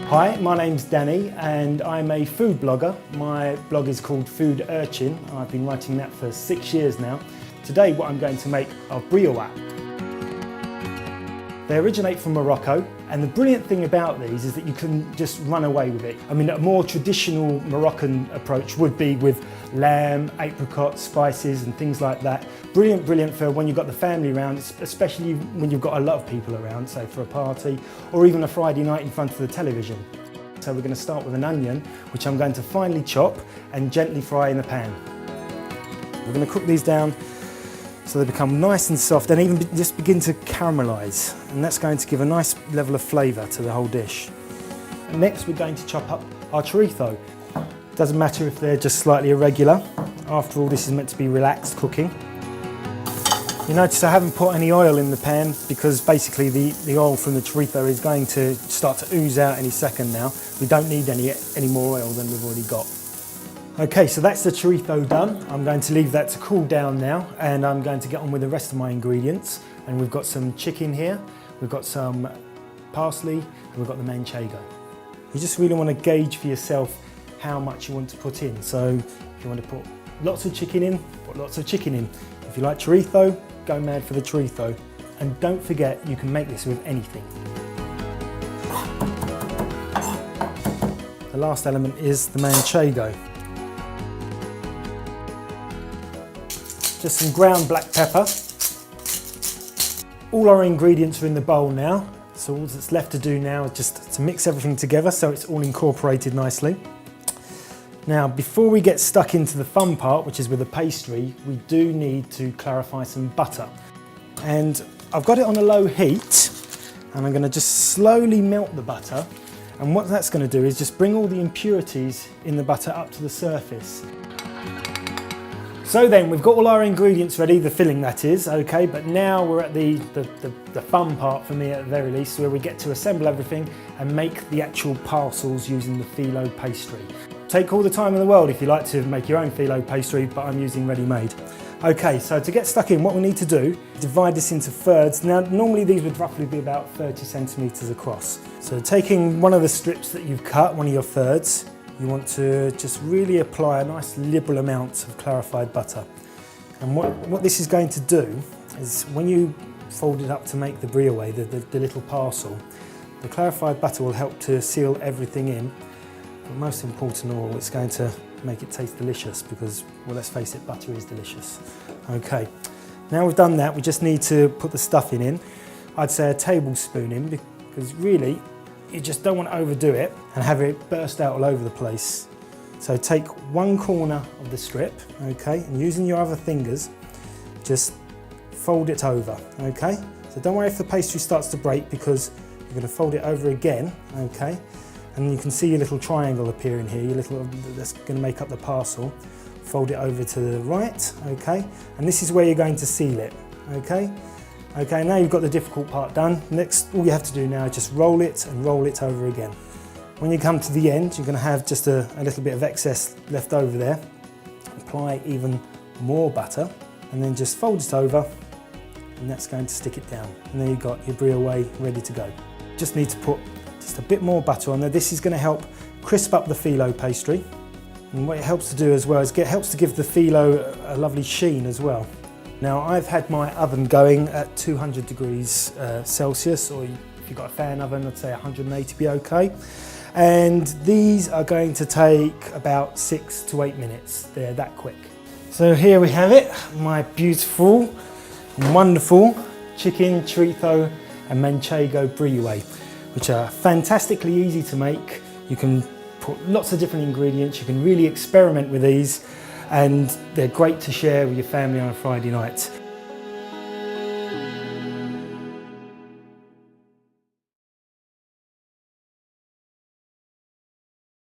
Hi, my name's Danny and I'm a food blogger. My blog is called Food Urchin. I've been writing that for 6 years now. Today what I'm going to make are Briouats. They originate from Morocco, and the brilliant thing about these is that you can just run away with it. I mean, a more traditional Moroccan approach would be with lamb, apricot, spices and things like that. Brilliant for when you've got the family around, especially when you've got a lot of people around, say for a party, or even a Friday night in front of the television. So we're going to start with an onion, which I'm going to finely chop and gently fry in the pan. We're going to cook these down so they become nice and soft and even just begin to caramelise, and that's going to give a nice level of flavour to the whole dish. And next we're going to chop up our chorizo. Doesn't matter if they're just slightly irregular. After all, this is meant to be relaxed cooking. You notice I haven't put any oil in the pan because basically the oil from the chorizo is going to start to ooze out any second now. We don't need any more oil than we've already got. Okay, so that's the chorizo done. I'm going to leave that to cool down now, and I'm going to get on with the rest of my ingredients. And we've got some chicken here, we've got some parsley, and we've got the Manchego. You just really want to gauge for yourself how much you want to put in. So if you want to put lots of chicken in, put lots of chicken in. If you like chorizo, go mad for the chorizo. And don't forget, you can make this with anything. The last element is the Manchego. Just some ground black pepper. All our ingredients are in the bowl now, so all that's left to do now is just to mix everything together so it's all incorporated nicely. Now, before we get stuck into the fun part, which is with the pastry, we do need to clarify some butter. And I've got it on a low heat, and I'm going to just slowly melt the butter. And what that's going to do is just bring all the impurities in the butter up to the surface. So then, we've got all our ingredients ready, the filling that is, okay, but now we're at the fun part for me at the very least, where we get to assemble everything and make the actual parcels using the phyllo pastry. Take all the time in the world if you like to make your own phyllo pastry, but I'm using ready-made. Okay, so to get stuck in, what we need to do, divide this into thirds. Now, normally these would roughly be about 30 centimetres across. So taking one of the strips that you've cut, one of your thirds, you want to just really apply a nice liberal amount of clarified butter. And what this is going to do is when you fold it up to make the briouat, the little parcel, the clarified butter will help to seal everything in. But most important of all, it's going to make it taste delicious because, well, let's face it, butter is delicious. Okay, now we've done that, we just need to put the stuffing in. I'd say a tablespoon in because really, you just don't want to overdo it and have it burst out all over the place. So take one corner of the strip, okay, and using your other fingers, just fold it over, okay? So don't worry if the pastry starts to break because you're going to fold it over again, okay? And you can see your little triangle appearing here, that's going to make up the parcel. Fold it over to the right, okay? And this is where you're going to seal it, okay? Okay, now you've got the difficult part done. Next, all you have to do now is just roll it and roll it over again. When you come to the end, you're going to have just a little bit of excess left over there. Apply even more butter and then just fold it over, and that's going to stick it down. And there you've got your briouat ready to go. Just need to put just a bit more butter on there. This is going to help crisp up the phyllo pastry. And what it helps to do as well is helps to give the phyllo a lovely sheen as well. Now, I've had my oven going at 200 degrees Celsius, or if you've got a fan oven, I'd say 180 be okay. And these are going to take about 6 to 8 minutes. They're that quick. So here we have it, my beautiful, wonderful chicken, chorizo and Manchego briouat, which are fantastically easy to make. You can put lots of different ingredients, you can really experiment with these, and they're great to share with your family on a Friday night.